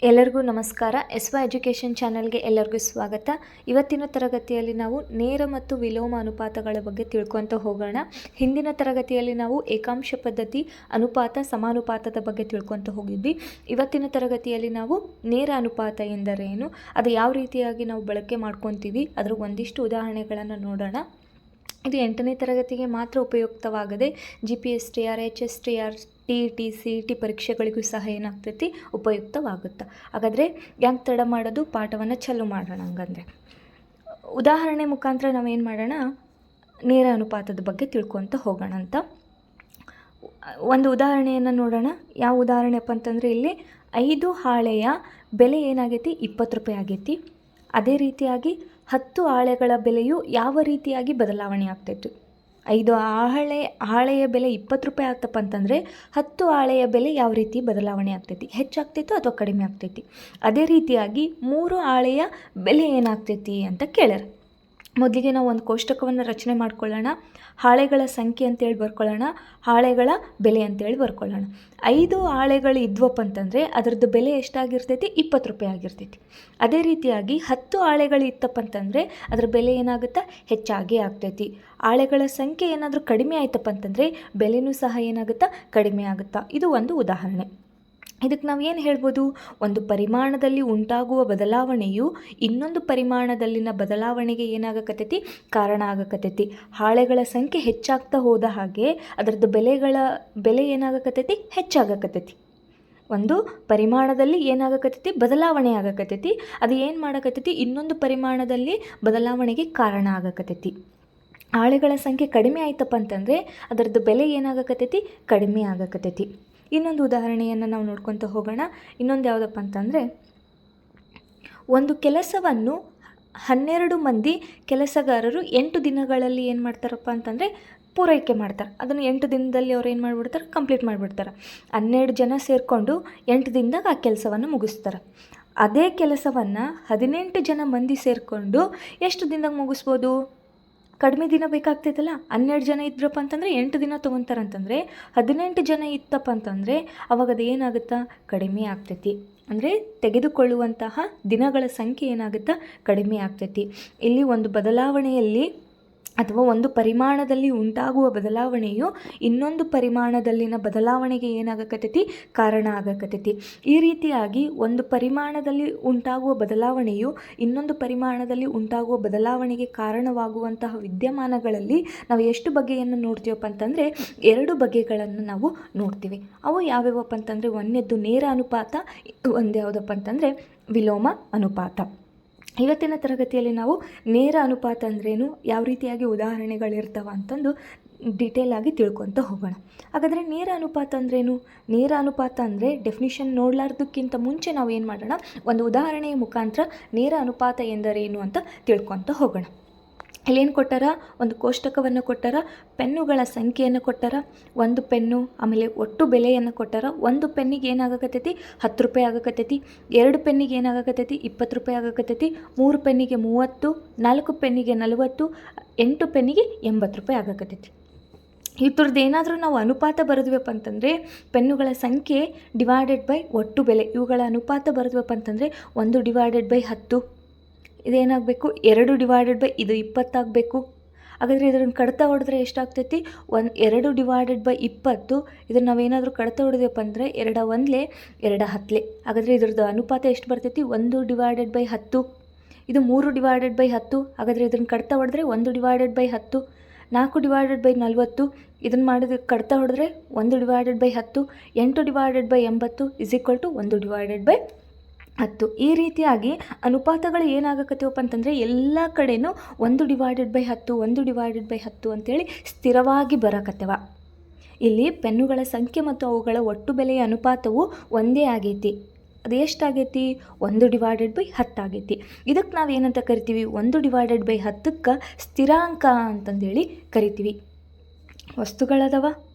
ಎಲ್ಲರಿಗೂ ನಮಸ್ಕಾರ. ಎಸ್ವಾ ಎಜುಕೇಷನ್ ಚಾನಲ್ಗೆ ಎಲ್ಲರಿಗೂ ಸ್ವಾಗತ. ಇವತ್ತಿನ ತರಗತಿಯಲ್ಲಿ ನಾವು ನೇರ ಮತ್ತು ವಿಲೋಮ ಅನುಪಾತಗಳ ಬಗ್ಗೆ ತಿಳ್ಕೊತ ಹೋಗೋಣ. ಹಿಂದಿನ ತರಗತಿಯಲ್ಲಿ ನಾವು ಏಕಾಂಶ ಪದ್ಧತಿ, ಅನುಪಾತ, ಸಮಾನುಪಾತದ ಬಗ್ಗೆ ತಿಳ್ಕೊತ ಹೋಗಿದ್ವಿ. ಇವತ್ತಿನ ತರಗತಿಯಲ್ಲಿ ನಾವು ನೇರ ಅನುಪಾತ ಎಂದರೇನು, ಅದು ಯಾವ ರೀತಿಯಾಗಿ ನಾವು ಬಳಕೆ ಮಾಡ್ಕೊತೀವಿ, ಅದರ ಒಂದಿಷ್ಟು ಉದಾಹರಣೆಗಳನ್ನು ನೋಡೋಣ. ಇದು 8ನೇ ತರಗತಿಗೆ ಮಾತ್ರ ಉಪಯುಕ್ತವಾಗದೆ GPSTR, HSTR, TET, CET ಪರೀಕ್ಷೆಗಳಿಗೂ ಸಹ ಏನಾಗ್ತೈತಿ, ಉಪಯುಕ್ತವಾಗುತ್ತೆ. ಹಾಗಾದರೆ ಯಾಕೆ ತಡ ಮಾಡೋದು, ಪಾಠವನ್ನು ಚಾಲೂ ಮಾಡೋಣ. ಹಂಗಂದರೆ ಉದಾಹರಣೆ ಮುಖಾಂತರ ನಾವೇನು ಮಾಡೋಣ, ನೇರ ಅನುಪಾತದ ಬಗ್ಗೆ ತಿಳ್ಕೊತ ಹೋಗೋಣ ಅಂತ. ಒಂದು ಉದಾಹರಣೆಯನ್ನು ನೋಡೋಣ. ಯಾವ ಉದಾಹರಣೆಪ್ಪ ಅಂತಂದರೆ, ಇಲ್ಲಿ 5 ಹಾಳೆಯ ಬೆಲೆ ಏನಾಗೈತಿ, 20 ರೂಪಾಯಿ ಆಗೈತಿ. ಅದೇ ರೀತಿಯಾಗಿ 10 ಹಾಳೆಗಳ ಬೆಲೆಯು ಯಾವ ರೀತಿಯಾಗಿ ಬದಲಾವಣೆ ಆಗ್ತಾಯಿತ್ತು. 5 ಹಾಳೆಯ ಬೆಲೆ 20 ರೂಪಾಯಿ ಆಗ್ತಪ್ಪ ಅಂತಂದರೆ 10 ಹಾಳೆಯ ಬೆಲೆ ಯಾವ ರೀತಿ ಬದಲಾವಣೆ ಆಗ್ತೈತಿ, ಹೆಚ್ಚಾಗ್ತೈತೋ ಅಥವಾ ಕಡಿಮೆ ಆಗ್ತೈತಿ. ಅದೇ ರೀತಿಯಾಗಿ 3 ಹಾಳೆಯ ಬೆಲೆ ಏನಾಗ್ತೈತಿ ಅಂತ ಕೇಳ್ಯಾರ. ಮೊದಲಿಗೆ ನಾವು ಒಂದು ಕೋಷ್ಟಕವನ್ನು ರಚನೆ ಮಾಡ್ಕೊಳ್ಳೋಣ. ಹಾಳೆಗಳ ಸಂಖ್ಯೆ ಅಂತೇಳಿ ಬರ್ಕೊಳ್ಳೋಣ, ಹಾಳೆಗಳ ಬೆಲೆ ಅಂತೇಳಿ ಬರ್ಕೊಳ್ಳೋಣ. 5 ಹಾಳೆಗಳು ಇದ್ವಪ್ಪ ಅಂತಂದರೆ ಅದರದ್ದು ಬೆಲೆ ಎಷ್ಟಾಗಿರ್ತೈತಿ, 20 ರೂಪಾಯಿ ಆಗಿರ್ತೈತಿ. ಅದೇ ರೀತಿಯಾಗಿ 10 ಹಾಳೆಗಳು ಇತ್ತಪ್ಪ ಅಂತಂದರೆ ಅದರ ಬೆಲೆ ಏನಾಗುತ್ತಾ, ಹೆಚ್ಚಾಗೇ ಆಗ್ತೈತಿ. ಹಾಳೆಗಳ ಸಂಖ್ಯೆ ಏನಾದರೂ ಕಡಿಮೆ ಆಯ್ತಪ್ಪ ಅಂತಂದರೆ ಬೆಲೆನೂ ಸಹ ಏನಾಗುತ್ತಾ, ಕಡಿಮೆ ಆಗುತ್ತಾ. ಇದು ಒಂದು ಉದಾಹರಣೆ. ಇದಕ್ಕೆ ನಾವು ಏನು ಹೇಳ್ಬೋದು, ಒಂದು ಪರಿಮಾಣದಲ್ಲಿ ಉಂಟಾಗುವ ಬದಲಾವಣೆಯು ಇನ್ನೊಂದು ಪರಿಮಾಣದಲ್ಲಿನ ಬದಲಾವಣೆಗೆ ಏನಾಗಕತ್ತೈತಿ, ಕಾರಣ ಆಗಕತ್ತೈತಿ. ಹಾಳೆಗಳ ಸಂಖ್ಯೆ ಹೆಚ್ಚಾಗ್ತಾ ಹೋದ ಹಾಗೆ ಅದರದ್ದು ಬೆಲೆ ಏನಾಗಕತ್ತೈತಿ, ಹೆಚ್ಚಾಗಕತ್ತೈತಿ. ಒಂದು ಪರಿಮಾಣದಲ್ಲಿ ಏನಾಗಕತ್ತೈತಿ, ಬದಲಾವಣೆ ಆಗಕತ್ತೈತಿ. ಅದು ಏನು ಮಾಡಕತ್ತೈತಿ, ಇನ್ನೊಂದು ಪರಿಮಾಣದಲ್ಲಿ ಬದಲಾವಣೆಗೆ ಕಾರಣ ಆಗಕತ್ತೈತಿ. ಹಾಳೆಗಳ ಸಂಖ್ಯೆ ಕಡಿಮೆ ಆಯ್ತಪ್ಪ ಅಂತಂದರೆ ಅದರದ್ದು ಬೆಲೆ ಏನಾಗಕತ್ತೈತಿ, ಕಡಿಮೆ ಆಗಕತ್ತೈತಿ. ಇನ್ನೊಂದು ಉದಾಹರಣೆಯನ್ನು ನಾವು ನೋಡ್ಕೊತ ಹೋಗೋಣ. ಇನ್ನೊಂದು ಯಾವುದಪ್ಪ ಅಂತಂದರೆ, ಒಂದು ಕೆಲಸವನ್ನು 12 ಮಂದಿ ಕೆಲಸಗಾರರು 8 ದಿನಗಳಲ್ಲಿ ಏನು ಮಾಡ್ತಾರಪ್ಪ ಅಂತಂದರೆ ಪೂರೈಕೆ ಮಾಡ್ತಾರೆ. ಅದನ್ನು 8 ದಿನದಲ್ಲಿ ಅವ್ರು ಏನು ಮಾಡಿಬಿಡ್ತಾರೆ, ಕಂಪ್ಲೀಟ್ ಮಾಡಿಬಿಡ್ತಾರೆ. 12 ಜನ ಸೇರಿಕೊಂಡು 8 ದಿನದಾಗ ಆ ಕೆಲಸವನ್ನು ಮುಗಿಸ್ತಾರೆ. ಅದೇ ಕೆಲಸವನ್ನು 18 ಜನ ಮಂದಿ ಸೇರಿಕೊಂಡು ಎಷ್ಟು ದಿನದಾಗ ಮುಗಿಸ್ಬೋದು, ಕಡಿಮೆ ದಿನ ಬೇಕಾಗ್ತೈತಲ್ಲ. 12 ಜನ ಇದ್ರಪ್ಪ ಅಂತಂದರೆ 8 ದಿನ ತೊಗೊತಾರಂತಂದರೆ 18 ಜನ ಇತ್ತಪ್ಪ ಅಂತಂದರೆ ಅವಾಗ ಅದು ಏನಾಗುತ್ತಾ, ಕಡಿಮೆ ಆಗ್ತೈತಿ. ಅಂದರೆ ತೆಗೆದುಕೊಳ್ಳುವಂತಹ ದಿನಗಳ ಸಂಖ್ಯೆ ಏನಾಗುತ್ತಾ, ಕಡಿಮೆ ಆಗ್ತೈತಿ. ಇಲ್ಲಿ ಒಂದು ಬದಲಾವಣೆಯಲ್ಲಿ ಅಥವಾ ಒಂದು ಪರಿಮಾಣದಲ್ಲಿ ಉಂಟಾಗುವ ಬದಲಾವಣೆಯು ಇನ್ನೊಂದು ಪರಿಮಾಣದಲ್ಲಿನ ಬದಲಾವಣೆಗೆ ಏನಾಗಕತ್ತೈತಿ, ಕಾರಣ ಆಗಕತ್ತೈತಿ. ಈ ರೀತಿಯಾಗಿ ಒಂದು ಪರಿಮಾಣದಲ್ಲಿ ಉಂಟಾಗುವ ಬದಲಾವಣೆಯು ಇನ್ನೊಂದು ಪರಿಮಾಣದಲ್ಲಿ ಉಂಟಾಗುವ ಬದಲಾವಣೆಗೆ ಕಾರಣವಾಗುವಂತಹ ವಿದ್ಯಮಾನಗಳಲ್ಲಿ ನಾವು ಎಷ್ಟು ಬಗೆಯನ್ನು ನೋಡ್ತೀವಪ್ಪ ಅಂತಂದರೆ 2 ಬಗೆಗಳನ್ನು ನಾವು ನೋಡ್ತೀವಿ. ಅವು ಯಾವ್ಯಾವಪ್ಪ ಅಂತಂದರೆ, ಒಂದನೇದ್ದು ನೇರ ಅನುಪಾತ, ಒಂದು ಯಾವುದಪ್ಪ ಅಂತಂದರೆ ವಿಲೋಮ ಅನುಪಾತ. ಇವತ್ತಿನ ತರಗತಿಯಲ್ಲಿ ನಾವು ನೇರ ಅನುಪಾತ ಅಂದ್ರೇನು, ಯಾವ ರೀತಿಯಾಗಿ ಉದಾಹರಣೆಗಳಿರ್ತಾವ ಅಂತಂದು ಡೀಟೇಲ್ ಆಗಿ ತಿಳ್ಕೊತ ಹೋಗೋಣ. ಹಾಗಾದರೆ ನೇರ ಅನುಪಾತ ಅಂದ್ರೇನು, ನೇರ ಅನುಪಾತ ಅಂದರೆ ಡೆಫಿನಿಷನ್ ನೋಡಲಾರ್ದಕ್ಕಿಂತ ಮುಂಚೆ ನಾವು ಏನು ಮಾಡೋಣ, ಒಂದು ಉದಾಹರಣೆಯ ಮುಖಾಂತರ ನೇರ ಅನುಪಾತ ಎಂದರೇನು ಅಂತ ತಿಳ್ಕೊತ ಹೋಗೋಣ. ಇಲ್ಲೇನು ಕೊಟ್ಟಾರ, ಒಂದು ಕೋಷ್ಟಕವನ್ನು ಕೊಟ್ಟಾರ, ಪೆನ್ನುಗಳ ಸಂಖ್ಯೆಯನ್ನು ಕೊಟ್ಟಾರ, ಒಂದು ಪೆನ್ನು, ಆಮೇಲೆ ಒಟ್ಟು ಬೆಲೆಯನ್ನು ಕೊಟ್ಟಾರ. ಒಂದು ಪೆನ್ನಿಗೆ ಏನಾಗಕತ್ತೈತಿ, 10 ರೂಪಾಯಿ ಆಗಕತ್ತೈತಿ. 2 ಪೆನ್ನಿಗೆ ಏನಾಗಕತ್ತೈತಿ, 20 ರೂಪಾಯಿ ಆಗಕತ್ತೈತಿ. 3 ಪೆನ್ನಿಗೆ 30, 4 ಪೆನ್ನಿಗೆ 40, 8 ಪೆನ್ನಿಗೆ 80 ರೂಪಾಯಿ ಆಗಕತ್ತೈತಿ. ಇದ್ರದ್ದು ಏನಾದರೂ ನಾವು ಅನುಪಾತ ಬರೆದ್ವಪ್ಪ ಅಂತಂದರೆ, ಪೆನ್ನುಗಳ ಸಂಖ್ಯೆ ಡಿವೈಡೆಡ್ ಬೈ ಒಟ್ಟು ಬೆಲೆ, ಇವುಗಳ ಅನುಪಾತ ಬರೆದ್ವಪ್ಪ ಅಂತಂದರೆ 1/10. ಇದೇನಾಗಬೇಕು, 2/, ಇದು 20 ಆಗಬೇಕು. ಹಾಗಾದರೆ ಇದನ್ನು ಕಡಿತ ಹೊಡೆದ್ರೆ ಎಷ್ಟಾಗ್ತೈತಿ, 2/20. ಇದನ್ನು ನಾವೇನಾದರೂ ಕಡಿತ ಹೊಡೆದಪ್ಪ ಅಂದರೆ 2 1 2 10. ಹಾಗಾದರೆ ಇದ್ರದ್ದು ಅನುಪಾತ ಎಷ್ಟು ಬರ್ತೈತಿ, 1/10. ಇದು 3/10. ಹಾಗಾದರೆ ಇದನ್ನು ಕಡಿತ ಹೊಡೆದ್ರೆ 1/10. 4/40. ಇದನ್ನು ಮಾಡಿದ್ರೆ ಕಡಿತ ಹೊಡೆದ್ರೆ 1/10. 8/80 = 1/10. ಈ ರೀತಿಯಾಗಿ ಅನುಪಾತಗಳು ಏನಾಗಕತ್ತೀವಪ್ಪ ಅಂತಂದರೆ ಎಲ್ಲ ಕಡೆನೂ 1/10 1/10 ಅಂತೇಳಿ ಸ್ಥಿರವಾಗಿ ಬರಕತ್ತವ. ಇಲ್ಲಿ ಪೆನ್ನುಗಳ ಸಂಖ್ಯೆ ಮತ್ತು ಅವುಗಳ ಒಟ್ಟು ಬೆಲೆಯ ಅನುಪಾತವು ಒಂದೇ ಆಗೈತಿ. ಅದು ಎಷ್ಟಾಗೈತಿ, 1/10 ಆಗೈತಿ. ಇದಕ್ಕೆ ನಾವು ಏನಂತ ಕರಿತೀವಿ, 1/10ಕ್ಕೆ ಸ್ಥಿರಾಂಕ ಅಂತಂದೇಳಿ ಕರಿತೀವಿ. ವಸ್ತುಗಳದವ,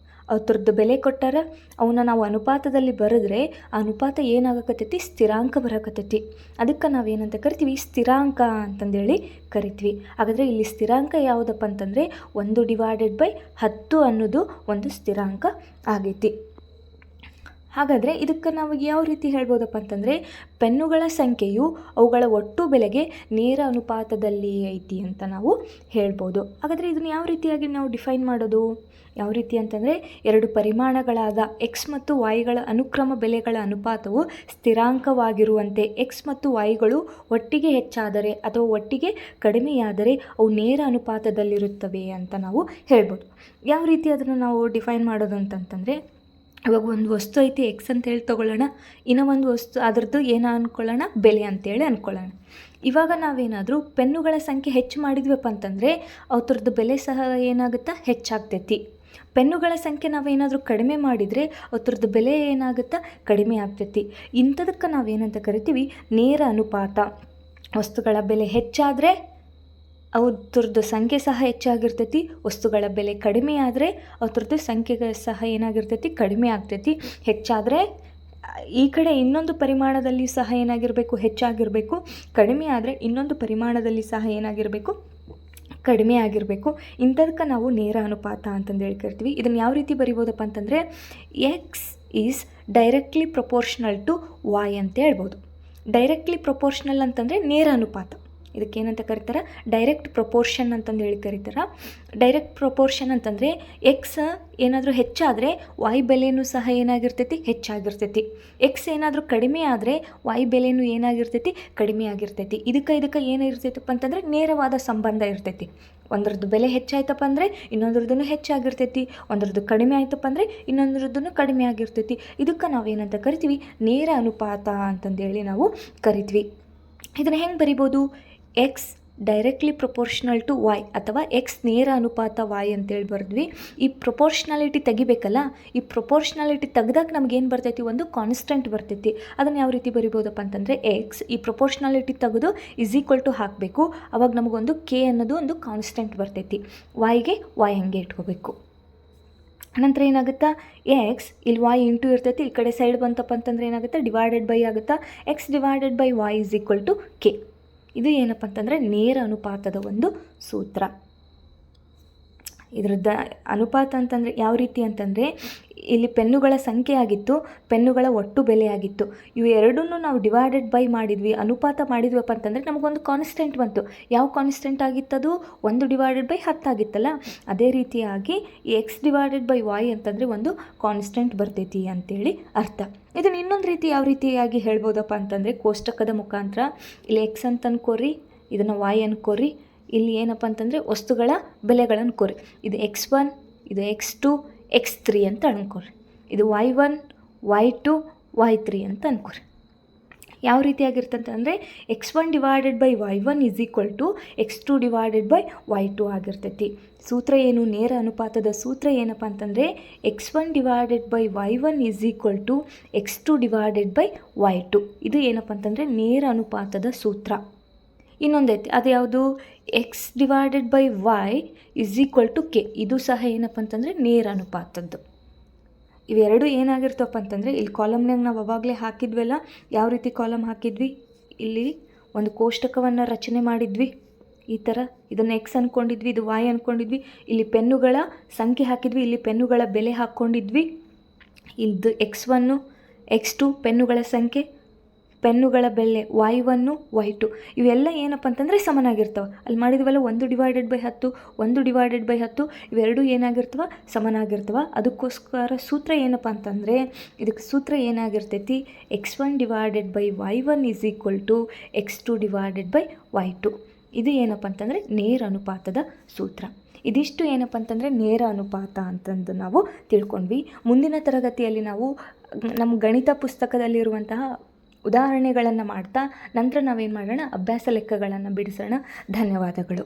ಅದ್ರದ್ದು ಬೆಲೆ ಕೊಟ್ಟಾರ, ಅವನ್ನ ನಾವು ಅನುಪಾತದಲ್ಲಿ ಬರೆದ್ರೆ ಆ ಅನುಪಾತ ಏನಾಗಕತ್ತೈತಿ, ಸ್ಥಿರಾಂಕ ಬರಕತ್ತೈತಿ. ಅದಕ್ಕೆ ನಾವೇನಂತ ಕರಿತೀವಿ, ಸ್ಥಿರಾಂಕ ಅಂತಂದೇಳಿ ಕರಿತೀವಿ. ಹಾಗಾದರೆ ಇಲ್ಲಿ ಸ್ಥಿರಾಂಕ ಯಾವುದಪ್ಪ ಅಂತಂದರೆ 1/10 ಅನ್ನೋದು ಒಂದು ಸ್ಥಿರಾಂಕ ಆಗೈತಿ. ಹಾಗಾದರೆ ಇದಕ್ಕೆ ನಾವು ಯಾವ ರೀತಿ ಹೇಳ್ಬೋದಪ್ಪ ಅಂತಂದರೆ ಪೆನ್ನುಗಳ ಸಂಖ್ಯೆಯು ಅವುಗಳ ಒಟ್ಟು ಬೆಲೆಗೆ ನೇರ ಅನುಪಾತದಲ್ಲಿ ಐತಿ ಅಂತ ನಾವು ಹೇಳ್ಬೋದು. ಹಾಗಾದರೆ ಇದನ್ನು ಯಾವ ರೀತಿಯಾಗಿ ನಾವು ಡಿಫೈನ್ ಮಾಡೋದು? ಯಾವ ರೀತಿ ಅಂತಂದರೆ 2 ಪರಿಮಾಣಗಳಾದ ಎಕ್ಸ್ ಮತ್ತು ವಾಯ್ಗಳ ಅನುಕ್ರಮ ಬೆಲೆಗಳ ಅನುಪಾತವು ಸ್ಥಿರಾಂಕವಾಗಿರುವಂತೆ ಎಕ್ಸ್ ಮತ್ತು ವಾಯ್ಗಳು ಒಟ್ಟಿಗೆ ಹೆಚ್ಚಾದರೆ ಅಥವಾ ಒಟ್ಟಿಗೆ ಕಡಿಮೆಯಾದರೆ ಅವು ನೇರ ಅನುಪಾತದಲ್ಲಿರುತ್ತವೆ ಅಂತ ನಾವು ಹೇಳ್ಬೋದು. ಯಾವ ರೀತಿ ಅದನ್ನು ನಾವು ಡಿಫೈನ್ ಮಾಡೋದು ಅಂತಂತಂದರೆ, ಇವಾಗ ಒಂದು ವಸ್ತು ಐತಿ ಎಕ್ಸ್ ಅಂತ ಹೇಳಿ ತೊಗೊಳ್ಳೋಣ, ಇನ್ನೂ ಒಂದು ವಸ್ತು ಅದರದ್ದು ಏನೋ ಅಂದ್ಕೊಳ್ಳೋಣ ಬೆಲೆ ಅಂತೇಳಿ ಅಂದ್ಕೊಳ್ಳೋಣ. ಇವಾಗ ನಾವೇನಾದರೂ ಪೆನ್ನುಗಳ ಸಂಖ್ಯೆ ಹೆಚ್ಚು ಮಾಡಿದ್ವಪ್ಪ ಅಂತಂದರೆ ಅವ್ರದ್ದು ಬೆಲೆ ಸಹ ಏನಾಗುತ್ತಾ ಹೆಚ್ಚಾಗ್ತೈತಿ. ಪೆನ್ನುಗಳ ಸಂಖ್ಯೆ ನಾವೇನಾದರೂ ಕಡಿಮೆ ಮಾಡಿದರೆ ಅವ್ರದ್ದು ಬೆಲೆ ಏನಾಗುತ್ತಾ ಕಡಿಮೆ ಆಗ್ತೈತಿ. ಇಂಥದಕ್ಕೆ ನಾವೇನಂತ ಕರಿತೀವಿ ನೇರ ಅನುಪಾತ. ವಸ್ತುಗಳ ಬೆಲೆ ಹೆಚ್ಚಾದರೆ ಅವ್ರದ್ದು ಸಂಖ್ಯೆ ಸಹ ಹೆಚ್ಚಾಗಿರ್ತೈತಿ, ವಸ್ತುಗಳ ಬೆಲೆ ಕಡಿಮೆ ಆದರೆ ಅವ್ರದ್ದು ಸಂಖ್ಯೆ ಸಹ ಏನಾಗಿರ್ತೈತಿ ಕಡಿಮೆ ಆಗ್ತೈತಿ. ಹೆಚ್ಚಾದರೆ ಈ ಕಡೆ ಇನ್ನೊಂದು ಪರಿಮಾಣದಲ್ಲಿ ಸಹ ಏನಾಗಿರಬೇಕು ಹೆಚ್ಚಾಗಿರಬೇಕು, ಕಡಿಮೆ ಆದರೆ ಇನ್ನೊಂದು ಪರಿಮಾಣದಲ್ಲಿ ಸಹ ಏನಾಗಿರಬೇಕು ಕಡಿಮೆ ಆಗಿರಬೇಕು. ಇಂಥದಕ್ಕೆ ನಾವು ನೇರ ಅನುಪಾತ ಅಂತಂದು ಹೇಳ್ತಿರ್ತೀವಿ. ಇದನ್ನು ಯಾವ ರೀತಿ ಬರಿಬೋದಪ್ಪ ಅಂತಂದರೆ X is directly proportional to Y ಅಂತ ಹೇಳ್ಬೋದು. ಡೈರೆಕ್ಟ್ಲಿ ಪ್ರಪೋರ್ಷನಲ್ ಅಂತಂದರೆ ನೇರ ಅನುಪಾತ. ಇದಕ್ಕೇನಂತ ಕರೀತಾರೆ ಡೈರೆಕ್ಟ್ ಪ್ರಪೋರ್ಷನ್ ಅಂತಂದು ಹೇಳಿ ಕರೀತಾರೆ. ಡೈರೆಕ್ಟ್ ಪ್ರಪೋರ್ಷನ್ ಅಂತಂದರೆ ಎಕ್ಸ್ ಏನಾದರೂ ಹೆಚ್ಚಾದರೆ ವಾಯ್ ಬೆಲೆನೂ ಸಹ ಏನಾಗಿರ್ತೈತಿ ಹೆಚ್ಚಾಗಿರ್ತೈತಿ. ಎಕ್ಸ್ ಏನಾದರೂ ಕಡಿಮೆ ಆದರೆ ವಾಯ್ ಬೆಲೆನೂ ಏನಾಗಿರ್ತೈತಿ ಕಡಿಮೆ ಆಗಿರ್ತೈತಿ. ಇದಕ್ಕೆ ಏನಿರ್ತೈತಪ್ಪ ಅಂತಂದರೆ ನೇರವಾದ ಸಂಬಂಧ ಇರ್ತೈತಿ. ಒಂದ್ರದ್ದು ಬೆಲೆ ಹೆಚ್ಚಾಯ್ತಪ್ಪ ಅಂದರೆ ಇನ್ನೊಂದ್ರದ್ದು ಹೆಚ್ಚಾಗಿರ್ತೈತಿ, ಒಂದ್ರದ್ದು ಕಡಿಮೆ ಆಯ್ತಪ್ಪ ಅಂದರೆ ಇನ್ನೊಂದ್ರದ್ದು ಕಡಿಮೆ ಆಗಿರ್ತೈತಿ. ಇದಕ್ಕೆ ನಾವೇನಂತ ಕರಿತೀವಿ ನೇರ ಅನುಪಾತ ಅಂತಂದೇಳಿ ನಾವು ಕರಿತೀವಿ. ಇದನ್ನು ಹೆಂಗೆ ಬರಿಬೋದು? X directly proportional to Y ಅಥವಾ ಎಕ್ಸ್ ನೇರ ಅನುಪಾತ ವಾಯ್ ಅಂತೇಳಿ ಬರೆದ್ವಿ. ಈ ಪ್ರಪೋರ್ಷನಾಲಿಟಿ ತೆಗಿಬೇಕಲ್ಲ, ಈ ಪ್ರಪೋರ್ಷನಾಲಿಟಿ ತೆಗ್ದಾಗ ನಮಗೇನು ಬರ್ತೈತಿ ಒಂದು ಕಾನ್ಸ್ಟೆಂಟ್ ಬರ್ತೈತಿ. ಅದನ್ನು ಯಾವ ರೀತಿ ಬರಿಬೋದಪ್ಪ ಅಂತಂದರೆ ಎಕ್ಸ್ ಈ ಪ್ರಪೋರ್ಷನಾಲಿಟಿ ತೆಗೆದು = ಹಾಕಬೇಕು. ಅವಾಗ ನಮಗೊಂದು ಕೆ ಅನ್ನೋದು ಒಂದು ಕಾನ್ಸ್ಟೆಂಟ್ ಬರ್ತೈತಿ. ವಾಯ್ಗೆ ವಾಯ್ ಹಾಗೆ ಇಟ್ಕೋಬೇಕು. ನಂತರ ಏನಾಗುತ್ತಾ ಎಕ್ಸ್ ಇಲ್ಲಿ ವಾಯ್ ಇಂಟು ಇರ್ತೈತಿ, ಈ ಕಡೆ ಸೈಡ್ ಬಂತಪ್ಪ ಅಂತಂದರೆ ಏನಾಗುತ್ತೆ ಡಿವೈಡೆಡ್ ಬೈ ಆಗುತ್ತಾ. X divided by Y = K. ಇದು ಏನಪ್ಪ ಅಂತಂದರೆ ನೇರ ಅನುಪಾತದ ಒಂದು ಸೂತ್ರ. ಇದರದ್ದು ಅನುಪಾತ ಅಂತಂದರೆ ಯಾವ ರೀತಿ ಅಂತಂದರೆ ಇಲ್ಲಿ ಪೆನ್ನುಗಳ ಸಂಖ್ಯೆ ಆಗಿತ್ತು, ಪೆನ್ನುಗಳ ಒಟ್ಟು ಬೆಲೆ ಆಗಿತ್ತು. ಇವು ಎರಡನ್ನೂ ನಾವು ಡಿವೈಡೆಡ್ ಬೈ ಮಾಡಿದ್ವಿ, ಅನುಪಾತ ಮಾಡಿದ್ವಪ್ಪ ಅಂತಂದರೆ ನಮಗೊಂದು ಕಾನ್ಸ್ಟೆಂಟ್ ಬಂತು. ಯಾವ ಕಾನ್ಸ್ಟೆಂಟ್ ಆಗಿತ್ತದು? 1/10 ಆಗಿತ್ತಲ್ಲ. ಅದೇ ರೀತಿಯಾಗಿ ಈ ಎಕ್ಸ್ ಡಿವೈಡೆಡ್ ಬೈ ವಾಯ್ ಅಂತಂದರೆ ಒಂದು ಕಾನ್ಸ್ಟೆಂಟ್ ಬರ್ತೈತಿ ಅಂತೇಳಿ ಅರ್ಥ. ಇದನ್ನು ಇನ್ನೊಂದು ರೀತಿ ಯಾವ ರೀತಿಯಾಗಿ ಹೇಳ್ಬೋದಪ್ಪ ಅಂತಂದರೆ ಕೋಷ್ಟಕದ ಮುಖಾಂತರ. ಇಲ್ಲಿ ಎಕ್ಸ್ ಅಂತ ಅನ್ಕೋರಿ, ಇದನ್ನು ವಾಯ್ ಅನ್ಕೋರಿ. ಇಲ್ಲಿ ಏನಪ್ಪ ಅಂತಂದರೆ ವಸ್ತುಗಳ ಬೆಲೆಗಳನ್ನು ಕೋರಿ. ಇದು x1, ಇದು x2, x3 ಅಂತ ಅನ್ಕೋರಿ. ಇದು y1, y2, y3 ಅಂತ ಅನ್ಕೋರಿ. ಯಾವ ರೀತಿಯಾಗಿರ್ತಂತಂದರೆ x1 divided by y1 x2 divided by y2 ಆಗಿರ್ತೈತಿ. ಸೂತ್ರ ಏನು? ನೇರ ಅನುಪಾತದ ಸೂತ್ರ ಏನಪ್ಪ ಅಂತಂದರೆ x1 divided by y1 x2 divided by y2. ಇದು ಏನಪ್ಪ ಅಂತಂದರೆ ನೇರ ಅನುಪಾತದ ಸೂತ್ರ. ಇನ್ನೊಂದೈತಿ, ಅದು ಯಾವುದು? X divided by Y K. ಇದು ಸಹ ಏನಪ್ಪ ಅಂತಂದರೆ ನೇರ ಅನುಪಾತದ್ದು. ಇವೆರಡು ಏನಾಗಿರ್ತಪ್ಪ ಅಂತಂದರೆ ಇಲ್ಲಿ ಕಾಲಮ್ನಾಗ ನಾವು ಅವಾಗಲೇ ಹಾಕಿದ್ವಲ್ಲ, ಯಾವ ರೀತಿ ಕಾಲಮ್ ಹಾಕಿದ್ವಿ? ಇಲ್ಲಿ ಒಂದು ಕೋಷ್ಟಕವನ್ನು ರಚನೆ ಮಾಡಿದ್ವಿ ಈ ಥರ. ಇದನ್ನು ಎಕ್ಸ್ ಅಂದ್ಕೊಂಡಿದ್ವಿ, ಇದು ವಾಯ್ ಅಂದ್ಕೊಂಡಿದ್ವಿ. ಇಲ್ಲಿ ಪೆನ್ನುಗಳ ಸಂಖ್ಯೆ ಹಾಕಿದ್ವಿ, ಇಲ್ಲಿ ಪೆನ್ನುಗಳ ಬೆಲೆ ಹಾಕ್ಕೊಂಡಿದ್ವಿ. ಇದು x1, x2 ಪೆನ್ನುಗಳ ಸಂಖ್ಯೆ, ಪೆನ್ನುಗಳ ಬೆಲೆ y1, y2 ಇವೆಲ್ಲ ಏನಪ್ಪ ಅಂತಂದರೆ ಸಮನಾಗಿರ್ತವೆ. ಅಲ್ಲಿ ಮಾಡಿದ್ವಲ್ಲ 1/10, 1/10 ಇವೆರಡು ಏನಾಗಿರ್ತವೆ ಸಮನಾಗಿರ್ತವೆ. ಅದಕ್ಕೋಸ್ಕರ ಸೂತ್ರ ಏನಪ್ಪ ಅಂತಂದರೆ ಇದಕ್ಕೆ ಸೂತ್ರ ಏನಾಗಿರ್ತೈತಿ x1 divided by y1 x2 divided by y2. ಇದು ಏನಪ್ಪ ಅಂತಂದರೆ ನೇರ ಅನುಪಾತದ ಸೂತ್ರ. ಇದಿಷ್ಟು ಏನಪ್ಪ ಅಂತಂದರೆ ನೇರ ಅನುಪಾತ ಅಂತಂದು ನಾವು ತಿಳ್ಕೊಂಡ್ವಿ. ಮುಂದಿನ ತರಗತಿಯಲ್ಲಿ ನಾವು ನಮ್ಮ ಗಣಿತ ಪುಸ್ತಕದಲ್ಲಿರುವಂತಹ ಉದಾಹರಣೆಗಳನ್ನು ಮಾಡ್ತಾ ನಂತರ ನಾವೇನು ಮಾಡೋಣ ಅಭ್ಯಾಸ ಲೆಕ್ಕಗಳನ್ನು ಬಿಡಿಸೋಣ. ಧನ್ಯವಾದಗಳು.